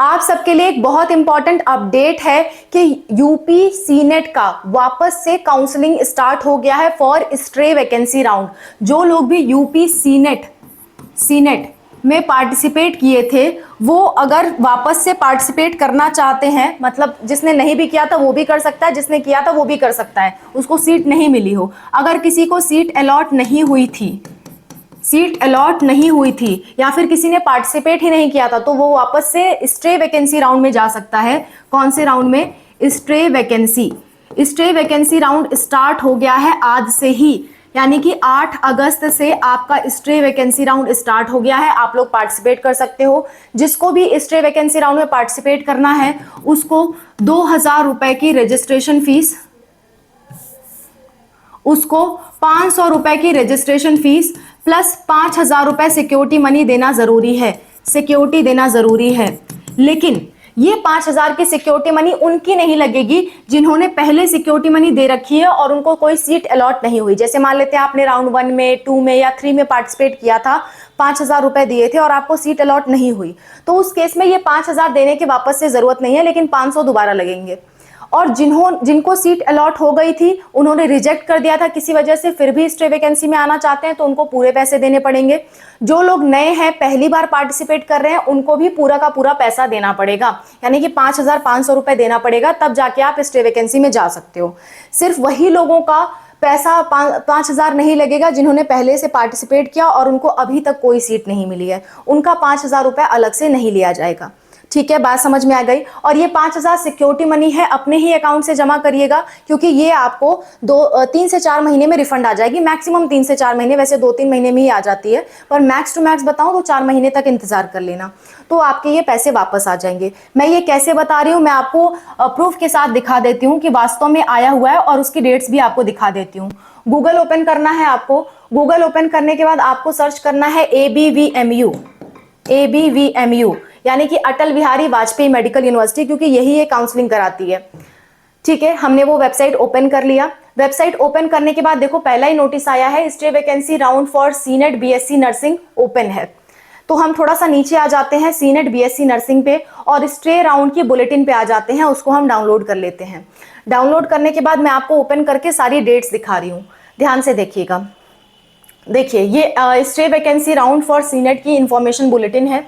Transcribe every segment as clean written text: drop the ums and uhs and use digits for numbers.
आप सबके लिए एक बहुत इंपॉर्टेंट अपडेट है कि यूपी सीनेट का वापस से काउंसलिंग स्टार्ट हो गया है फॉर स्ट्रे वैकेंसी राउंड। जो लोग भी यूपी सीनेट में पार्टिसिपेट किए थे वो अगर वापस से पार्टिसिपेट करना चाहते हैं, मतलब जिसने नहीं भी किया था वो भी कर सकता है, जिसने किया था वो भी कर सकता है, उसको सीट नहीं मिली हो, अगर किसी को सीट अलॉट नहीं हुई थी या फिर किसी ने पार्टिसिपेट ही नहीं किया था तो वो वापस से स्ट्रे वैकेंसी राउंड में जा सकता है। कौन से राउंड में? स्ट्रे वैकेंसी राउंड स्टार्ट हो गया है आज से ही, यानी कि 8 अगस्त से आपका स्ट्रे वैकेंसी राउंड स्टार्ट हो गया है। आप लोग पार्टिसिपेट कर सकते हो। जिसको भी स्ट्रे वैकेंसी राउंड में पार्टिसिपेट करना है उसको 2000 रुपए की रजिस्ट्रेशन फीस, उसको 500 रुपए की रजिस्ट्रेशन फीस प्लस 5000 रुपए सिक्योरिटी मनी देना जरूरी है। लेकिन ये 5000 की सिक्योरिटी मनी उनकी नहीं लगेगी जिन्होंने पहले सिक्योरिटी मनी दे रखी है और उनको कोई सीट अलॉट नहीं हुई। जैसे मान लेते हैं आपने राउंड 1 में, 2 में या 3 में पार्टिसिपेट किया था, 5000 रुपए दिए थे और आपको सीट अलॉट नहीं हुई, तो उस केस में ये 5000 देने की वापस से जरूरत नहीं है, लेकिन 500 दोबारा लगेंगे। और जिनको सीट अलॉट हो गई थी उन्होंने रिजेक्ट कर दिया था किसी वजह से, फिर भी स्ट्रे वैकेंसी में आना चाहते हैं तो उनको पूरे पैसे देने पड़ेंगे। जो लोग नए हैं, पहली बार पार्टिसिपेट कर रहे हैं, उनको भी पूरा का पूरा पैसा देना पड़ेगा, यानी कि 5500 रुपए देना पड़ेगा, तब जाके आप स्ट्रे वैकेंसी में जा सकते हो। सिर्फ वही लोगों का पैसा 5000 नहीं लगेगा जिन्होंने पहले से पार्टिसिपेट किया और उनको अभी तक कोई सीट नहीं मिली है, उनका 5000 रुपए अलग से नहीं लिया जाएगा। ठीक है, बात समझ में आ गई। और ये 5000 सिक्योरिटी मनी है, अपने ही अकाउंट से जमा करिएगा, क्योंकि ये आपको 3 से 4 महीने में रिफंड आ जाएगी, मैक्सिमम 3 से 4 महीने, वैसे 2-3 महीने में ही आ जाती है, पर मैक्स टू मैक्स बताऊं तो 4 महीने तक इंतजार कर लेना, तो आपके ये पैसे वापस आ जाएंगे। मैं ये कैसे बता रही हूँ, मैं आपको प्रूफ के साथ दिखा देती हूँ कि वास्तव में आया हुआ है, और उसकी डेट्स भी आपको दिखा देती हूँ। गूगल ओपन करना है आपको। गूगल ओपन करने के बाद आपको सर्च करना है ABVMU, यानी कि अटल बिहारी वाजपेयी मेडिकल यूनिवर्सिटी, क्योंकि यही ये काउंसलिंग कराती है। ठीक है, हमने वो वेबसाइट ओपन कर लिया। वेबसाइट ओपन करने के बाद देखो पहला ही नोटिस आया है, stay vacancy round for senate BSc nursing open है। तो हम थोड़ा सा नीचे आ जाते हैं सीनेट बीएससी नर्सिंग पे और स्टे राउंड की बुलेटिन पे आ जाते हैं, उसको हम डाउनलोड कर लेते हैं। डाउनलोड करने के बाद मैं आपको ओपन करके सारी डेट्स दिखा रही हूँ, ध्यान से देखिएगा। देखिए ये stay vacancy round for senate की इंफॉर्मेशन बुलेटिन है।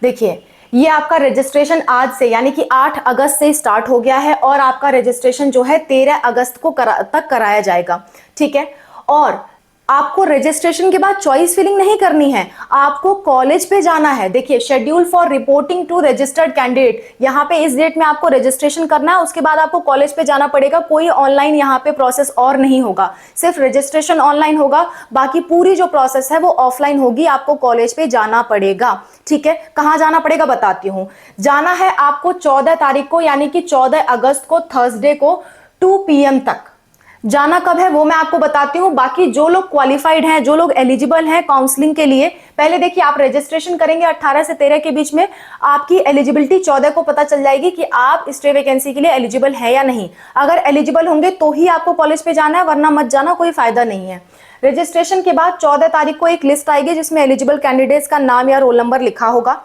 देखिए ये आपका रजिस्ट्रेशन आज से यानी कि 8 अगस्त से स्टार्ट हो गया है और आपका रजिस्ट्रेशन जो है 13 अगस्त को तक कराया जाएगा। ठीक है, और आपको रजिस्ट्रेशन के बाद चॉइस फिलिंग नहीं करनी है, आपको कॉलेज पे जाना है। देखिए schedule for reporting to registered candidate, यहाँ पे इस डेट में आपको रजिस्ट्रेशन करना है, उसके बाद आपको कॉलेज पे जाना पड़ेगा। कोई ऑनलाइन यहाँ पे प्रोसेस और नहीं होगा, सिर्फ रजिस्ट्रेशन ऑनलाइन होगा, बाकी पूरी जो प्रोसेस है वो ऑफलाइन होगी, आपको कॉलेज पे जाना पड़ेगा। ठीक है, कहाँ जाना पड़ेगा बताती हूँ। जाना है आपको 14 तारीख को, यानी कि 14 अगस्त को, थर्सडे को 2 PM तक। जाना कब है वो मैं आपको बताती हूँ। बाकी जो लोग क्वालिफाइड हैं, जो लोग एलिजिबल हैं काउंसलिंग के लिए, पहले देखिए आप रजिस्ट्रेशन करेंगे 18 से 13 के बीच में, आपकी एलिजिबिलिटी 14 को पता चल जाएगी कि आप स्टे वैकेंसी के लिए एलिजिबल है या नहीं। अगर एलिजिबल होंगे तो ही आपको कॉलेज पे जाना है, वरना मत जाना, कोई फायदा नहीं है। रजिस्ट्रेशन के बाद 14 तारीख को एक लिस्ट आएगी जिसमें एलिजिबल कैंडिडेट्स का नाम या रोल नंबर लिखा होगा।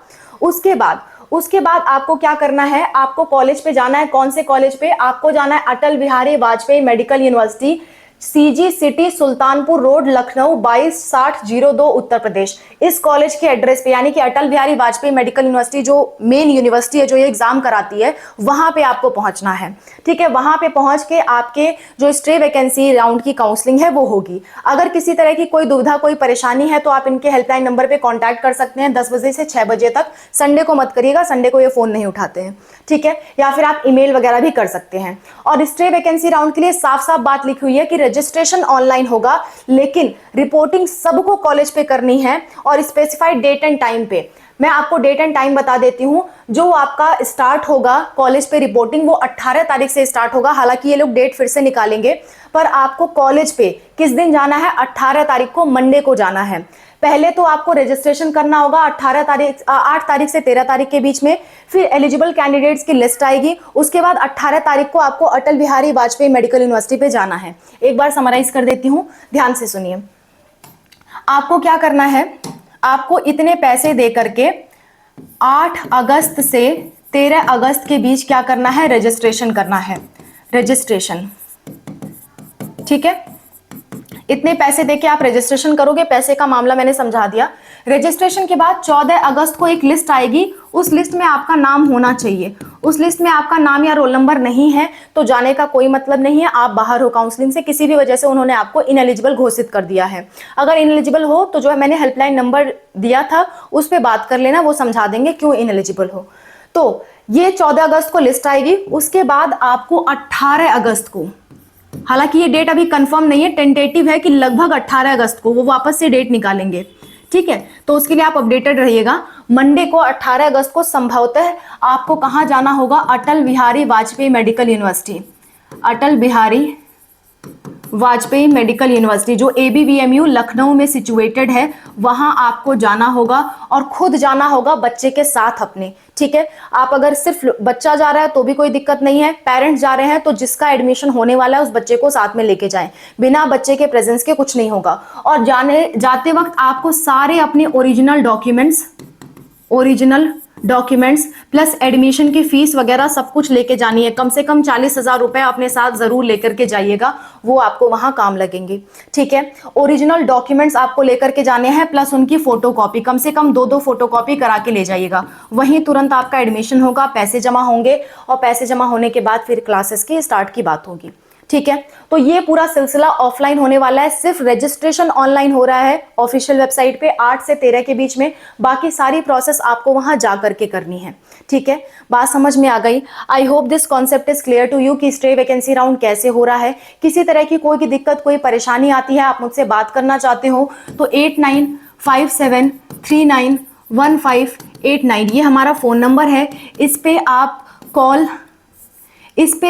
उसके बाद आपको क्या करना है, आपको कॉलेज पे जाना है। कौन से कॉलेज पे? आपको जाना है Atal Bihari Vajpayee medical university, CG city, Sultanpur road, Lucknow 226002 Uttar Pradesh. इस कॉलेज के एड्रेस पे, यानी कि अटल बिहारी वाजपेयी मेडिकल यूनिवर्सिटी जो मेन यूनिवर्सिटी है जो ये एग्जाम कराती है, वहां पे आपको पहुंचना है। ठीक है, वहां पे पहुंच के आपके जो स्टे वैकेंसी राउंड की काउंसलिंग है वो होगी। अगर किसी तरह की कोई दुविधा, कोई परेशानी है तो आप इनके हेल्पलाइन नंबर पे कॉन्टैक्ट कर सकते हैं 10 बजे से 6 बजे तक। संडे को मत करिएगा, संडे को ये फोन नहीं उठाते हैं। ठीक है, या फिर आप ईमेल वगैरह भी कर सकते हैं। और स्टे वैकेंसी राउंड के लिए साफ साफ बात लिखी हुई है कि रजिस्ट्रेशन ऑनलाइन होगा, लेकिन रिपोर्टिंग सबको कॉलेज पे करनी है और स्पेसिफाइड डेट एंड टाइम पे। मैं आपको डेट एंड टाइम बता देती हूं। जो आपका स्टार्ट होगा कॉलेज पे रिपोर्टिंग, वो 18 तारीख से स्टार्ट होगा। हालांकि ये लोग डेट फिर से निकालेंगे, पर आपको कॉलेज पे किस दिन जाना है? 18 तारीख को, मंडे को जाना है। पहले तो आपको रजिस्ट्रेशन करना होगा 8 तारीख से 13 तारीख के बीच में, फिर एलिजिबल कैंडिडेट्स की लिस्ट आएगी। उसके बाद 18 तारीख को आपको अटल बिहारी वाजपेयी मेडिकल यूनिवर्सिटी पे जाना है। एक बार समराइज कर देती हूँ, ध्यान से सुनिए। आपको क्या करना है, आपको इतने पैसे दे करके 8 अगस्त से 13 अगस्त के बीच क्या करना है, रजिस्ट्रेशन करना है, रजिस्ट्रेशन। ठीक है, इतने पैसे देके आप रजिस्ट्रेशन करोगे, पैसे का मामला मैंने समझा दिया। रजिस्ट्रेशन के बाद 14 अगस्त को एक लिस्ट आएगी, उस लिस्ट में आपका नाम होना चाहिए। उस लिस्ट में आपका नाम या रोल नंबर नहीं है तो जाने का कोई मतलब नहीं है, आप बाहर हो काउंसलिंग से, किसी भी वजह से उन्होंने आपको इनएलिजिबल घोषित कर दिया है। अगर इनएलिजिबल हो तो जो है मैंने हेल्पलाइन नंबर दिया था उस पर बात कर लेना, वो समझा देंगे क्यों इनएलिजिबल हो। तो ये 14 अगस्त को लिस्ट आएगी, उसके बाद आपको 18 अगस्त को, हालांकि ये डेट अभी कंफर्म नहीं है, टेंटेटिव है कि लगभग 18 अगस्त को वो वापस से डेट निकालेंगे। ठीक है, तो उसके लिए आप अपडेटेड रहिएगा। मंडे को 18 अगस्त को संभवतः आपको कहां जाना होगा, अटल बिहारी वाजपेयी मेडिकल यूनिवर्सिटी, अटल बिहारी वाजपेयी मेडिकल यूनिवर्सिटी जो ABVMU लखनऊ में सिचुएटेड है, वहां आपको जाना होगा और खुद जाना होगा बच्चे के साथ अपने। ठीक है, आप अगर सिर्फ बच्चा जा रहा है तो भी कोई दिक्कत नहीं है, पेरेंट्स जा रहे हैं तो जिसका एडमिशन होने वाला है उस बच्चे को साथ में लेके जाएं, बिना बच्चे के प्रेजेंस के कुछ नहीं होगा। और जाते वक्त आपको सारे अपने ओरिजिनल डॉक्यूमेंट्स प्लस एडमिशन की फीस वगैरह सब कुछ लेके जानी है। कम से कम 40,000 रुपए अपने साथ जरूर लेकर के जाइएगा, वो आपको वहां काम लगेंगे। ठीक है, ओरिजिनल डॉक्यूमेंट्स आपको लेकर के जाने हैं प्लस उनकी फोटोकॉपी, कम से कम 2 फोटोकॉपी करा के ले जाइएगा। वहीं तुरंत आपका एडमिशन होगा, पैसे जमा होंगे और पैसे जमा होने के बाद फिर क्लासेस की स्टार्ट की बात होगी। ठीक है, तो ये पूरा सिलसिला ऑफलाइन होने वाला है, सिर्फ रजिस्ट्रेशन ऑनलाइन हो रहा है ऑफिशियल वेबसाइट पे 8 से 13 के बीच में, बाकी सारी प्रोसेस आपको वहां जा करके करनी है। ठीक है, बात समझ में आ गई। I hope this concept is clear to you कि स्टे वैकेंसी राउंड कैसे हो रहा है। किसी तरह की कोई दिक्कत, कोई परेशानी आती है, आप मुझसे बात करना चाहते हो तो 8957391589 ये हमारा फोन नंबर है। इस पे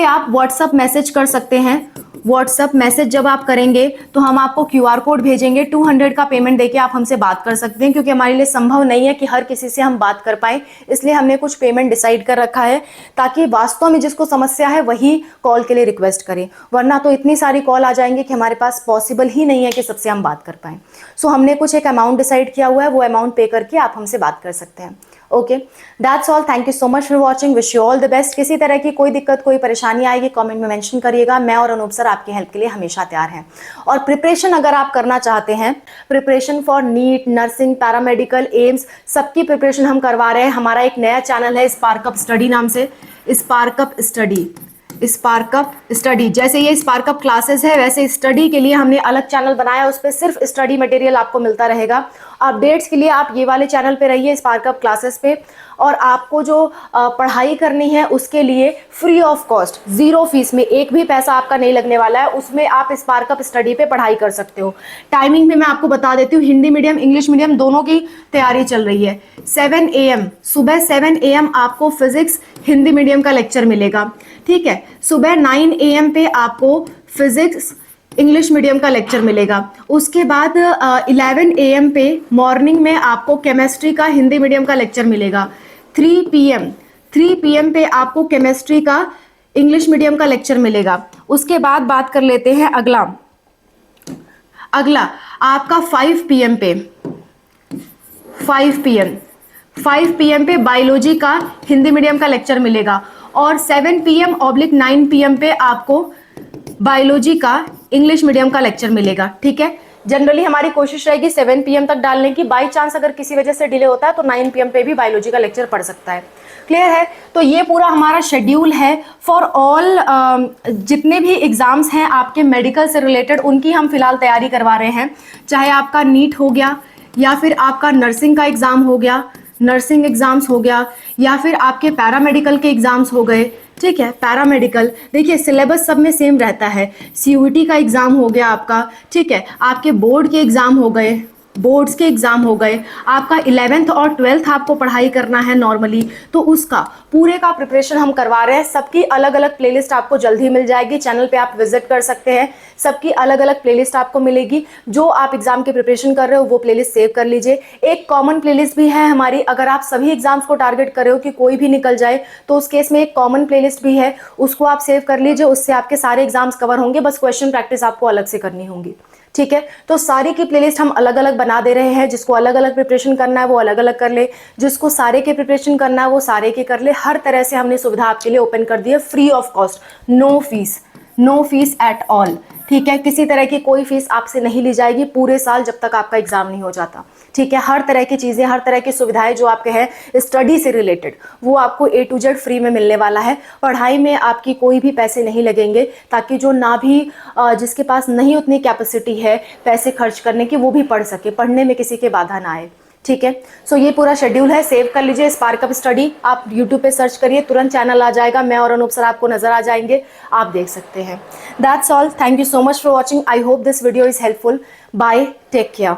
आप व्हाट्सअप मैसेज कर सकते हैं। व्हाट्सअप मैसेज जब आप करेंगे तो हम आपको QR कोड भेजेंगे, 200 का पेमेंट देके आप हमसे बात कर सकते हैं, क्योंकि हमारे लिए संभव नहीं है कि हर किसी से हम बात कर पाए, इसलिए हमने कुछ पेमेंट डिसाइड कर रखा है ताकि वास्तव में जिसको समस्या है वही कॉल के लिए रिक्वेस्ट करें, वरना तो इतनी सारी कॉल आ जाएंगे कि हमारे पास पॉसिबल ही नहीं है कि सबसे हम बात कर पाए। सो हमने कुछ एक अमाउंट डिसाइड किया हुआ है, वो अमाउंट पे करके आप हमसे बात कर सकते हैं। Okay, that's all, thank you so much for watching, wish you all the best. किसी तरह की कोई दिक्कत, कोई परेशानी आएगी कमेंट में मेंशन करिएगा, मैं और अनूप सर आपकी हेल्प के लिए हमेशा तैयार हैं। और प्रिपरेशन अगर आप करना चाहते हैं, preparation for NEET, nursing, paramedical, AIIMS, सबकी प्रिपरेशन हम करवा रहे हैं। हमारा एक नया चैनल है स्पार्कअप स्टडी नाम से, स्पार्कअप स्टडी। जैसे ये स्पार्कअप क्लासेस है वैसे स्टडी के लिए हमने अलग चैनल बनाया, उस पर सिर्फ स्टडी मटेरियल आपको मिलता रहेगा। अपडेट्स के लिए आप ये वाले चैनल पे रहिए, स्पार्कअप क्लासेस पे। और आपको जो पढ़ाई करनी है उसके लिए फ्री ऑफ कॉस्ट, 0 फीस में, एक भी पैसा आपका नहीं लगने वाला है, उसमें आप स्पार्कअप स्टडी पे पढ़ाई कर सकते हो। टाइमिंग भी मैं आपको बता देती हूँ, हिंदी मीडियम इंग्लिश मीडियम दोनों की तैयारी चल रही है। 7 AM सुबह 7 AM आपको फिजिक्स हिंदी मीडियम का लेक्चर मिलेगा। ठीक है, सुबह 9 AM पे आपको फिजिक्स इंग्लिश मीडियम का लेक्चर मिलेगा। उसके बाद 11 AM पे मॉर्निंग में आपको केमिस्ट्री का हिंदी मीडियम का लेक्चर मिलेगा। 3 PM पे आपको केमिस्ट्री का इंग्लिश मीडियम का लेक्चर मिलेगा। उसके बाद बात कर लेते हैं अगला आपका 5 PM पे बायोलॉजी का हिंदी मीडियम का लेक्चर मिलेगा। और 7 PM/9 PM पे आपको बायोलॉजी का इंग्लिश मीडियम का लेक्चर मिलेगा। ठीक है, जनरली हमारी कोशिश रहेगी 7 PM तक डालने की, बाई चांस अगर किसी वजह से डिले होता है तो 9 PM पे भी बायोलॉजी का लेक्चर पढ़ सकता है। क्लियर है? तो ये पूरा हमारा शेड्यूल है फॉर ऑल, जितने भी एग्जाम्स हैं आपके मेडिकल से रिलेटेड उनकी हम फिलहाल तैयारी करवा रहे हैं। चाहे आपका नीट हो गया या फिर आपका नर्सिंग का एग्जाम हो गया, नर्सिंग एग्जाम्स हो गया, या फिर आपके पैरामेडिकल के एग्जाम्स हो गए। ठीक है, पैरामेडिकल देखिए सिलेबस सब में सेम रहता है। CUET का एग्जाम हो गया आपका, ठीक है, आपके बोर्ड के एग्जाम हो गए, बोर्ड्स के एग्जाम हो गए, आपका 11th और 12th आपको पढ़ाई करना है नॉर्मली, तो उसका पूरे का प्रिपरेशन हम करवा रहे हैं। सबकी अलग अलग प्लेलिस्ट आपको जल्द ही मिल जाएगी, चैनल पे आप विजिट कर सकते हैं, सबकी अलग अलग प्लेलिस्ट आपको मिलेगी। जो आप एग्जाम की प्रिपरेशन कर रहे हो वो प्लेलिस्ट सेव कर लीजिए। एक कॉमन प्लेलिस्ट भी है हमारी, अगर आप सभी एग्जाम्स को टारगेट कर रहे हो कि कोई भी निकल जाए तो उस केस में एक कॉमन प्लेलिस्ट भी है, उसको आप सेव कर लीजिए, उससे आपके सारे एग्जाम्स कवर होंगे, बस क्वेश्चन प्रैक्टिस आपको अलग से करनी होंगी। ठीक है। तो सारी की प्लेलिस्ट हम अलग अलग बना दे रहे हैं, जिसको अलग अलग प्रिपरेशन करना है वो अलग अलग कर ले, जिसको सारे के प्रिपरेशन करना है वो सारे के कर ले। हर तरह से हमने सुविधा आपके लिए ओपन कर दी है, free of cost, no fees, no fees at all. ठीक है, किसी तरह की कोई फीस आपसे नहीं ली जाएगी पूरे साल जब तक आपका एग्जाम नहीं हो जाता। ठीक है, हर तरह की चीज़ें, हर तरह की सुविधाएं जो आपके हैं स्टडी से रिलेटेड, वो आपको A to Z फ्री में मिलने वाला है। पढ़ाई में आपकी कोई भी पैसे नहीं लगेंगे, ताकि जो ना भी जिसके पास नहीं उतनी कैपेसिटी है पैसे खर्च करने की, वो भी पढ़ सके, पढ़ने में किसी के बाधा ना आए। ठीक है, सो ये पूरा शेड्यूल है, सेव कर लीजिए। स्पार्कअप स्टडी आप यूट्यूब पे सर्च करिए, तुरंत चैनल आ जाएगा, मैं और अनूप सर आपको नजर आ जाएंगे, आप देख सकते हैं। That's all, thank you so much for watching, I hope this video is helpful. Bye, take care.